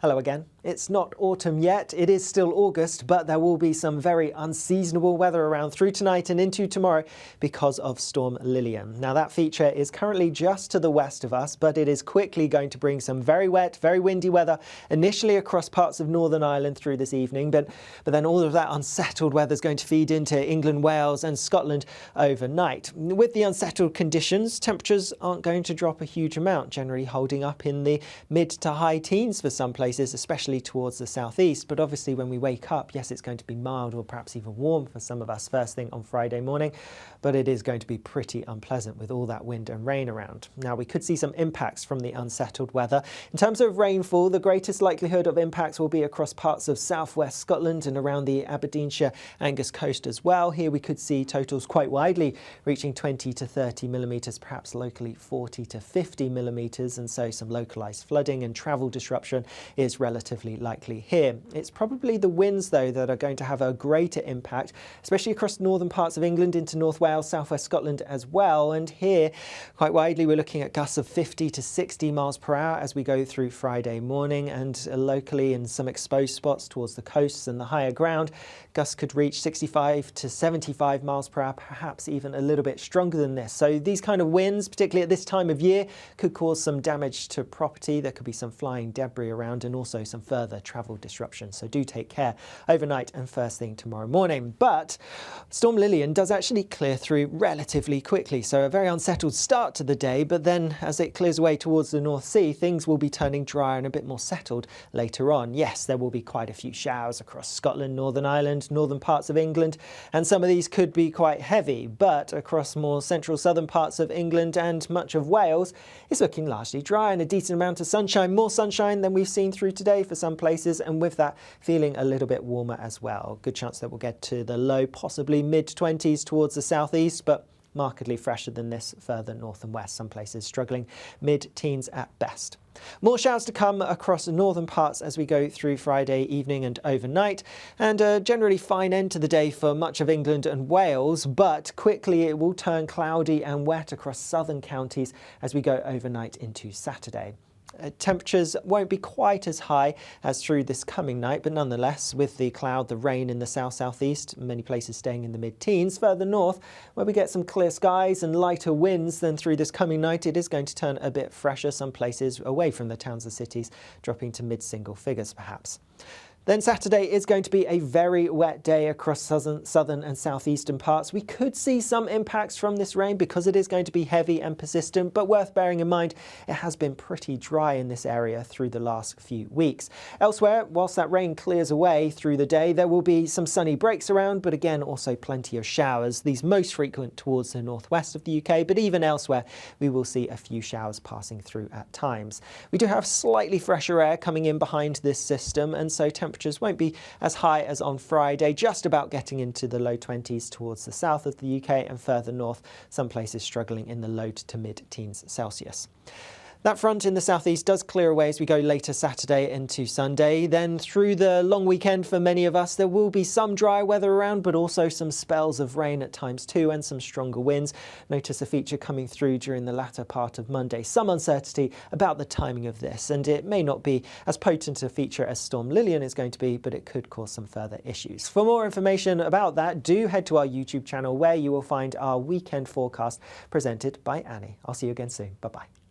Hello again. It's not autumn yet, it is still August, but there will be some very unseasonable weather around through tonight and into tomorrow because of Storm Lilian. Now that feature is currently just to the west of us, but it is quickly going to bring some very wet, very windy weather initially across parts of Northern Ireland through this evening, but then all of that unsettled weather is going to feed into England, Wales and Scotland overnight. With the unsettled conditions, temperatures aren't going to drop a huge amount, generally holding up in the mid to high teens for some places, especially towards the southeast. But obviously when we wake up, yes, it's going to be mild or perhaps even warm for some of us first thing on Friday morning, but it is going to be pretty unpleasant with all that wind and rain around. Now we could see some impacts from the unsettled weather. In terms of rainfall, the greatest likelihood of impacts will be across parts of southwest Scotland and around the Aberdeenshire Angus coast as well. Here we could see totals quite widely reaching 20 to 30 millimetres, perhaps locally 40 to 50 millimetres, and so some localised flooding and travel disruption is relatively likely here. It's probably the winds though that are going to have a greater impact, especially across northern parts of England into North Wales, southwest Scotland as well. And here quite widely we're looking at gusts of 50 to 60 miles per hour as we go through Friday morning, and locally in some exposed spots towards the coasts and the higher ground, gusts could reach 65 to 75 miles per hour, perhaps even a little bit stronger than this. So these kind of winds, particularly at this time of year, could cause some damage to property. There could be some flying debris around and also some further travel disruption. So do take care overnight and first thing tomorrow morning. But Storm Lilian does actually clear through relatively quickly. So a very unsettled start to the day, but then as it clears away towards the North Sea, things will be turning drier and a bit more settled later on. Yes, there will be quite a few showers across Scotland, Northern Ireland, northern parts of England, and some of these could be quite heavy, but across more central southern parts of England and much of Wales, it's looking largely dry and a decent amount of sunshine, more sunshine than we've seen through today for some places, and with that feeling a little bit warmer as well. Good chance that we'll get to the low, possibly mid-20s towards the southeast, but markedly fresher than this further north and west, some places struggling mid-teens at best. More showers to come across northern parts as we go through Friday evening and overnight, and a generally fine end to the day for much of England and Wales, but quickly it will turn cloudy and wet across southern counties as we go overnight into Saturday. Temperatures won't be quite as high as through this coming night, but nonetheless, with the cloud, the rain in the south-southeast, many places staying in the mid-teens. Further north, where we get some clear skies and lighter winds, then through this coming night, it is going to turn a bit fresher, some places away from the towns and cities, dropping to mid-single figures perhaps. Then Saturday is going to be a very wet day across southern and southeastern parts. We could see some impacts from this rain because it is going to be heavy and persistent, but worth bearing in mind it has been pretty dry in this area through the last few weeks. Elsewhere, whilst that rain clears away through the day, there will be some sunny breaks around, but again also plenty of showers, these most frequent towards the northwest of the UK, but even elsewhere we will see a few showers passing through at times. We do have slightly fresher air coming in behind this system, and so temperatures won't be as high as on Friday, just about getting into the low 20s towards the south of the UK and further north, some places struggling in the low to mid-teens Celsius. That front in the southeast does clear away as we go later Saturday into Sunday. Then through the long weekend for many of us, there will be some dry weather around, but also some spells of rain at times too, and some stronger winds. Notice a feature coming through during the latter part of Monday. Some uncertainty about the timing of this, and it may not be as potent a feature as Storm Lilian is going to be, but it could cause some further issues. For more information about that, do head to our YouTube channel where you will find our weekend forecast presented by Annie. I'll see you again soon. Bye-bye.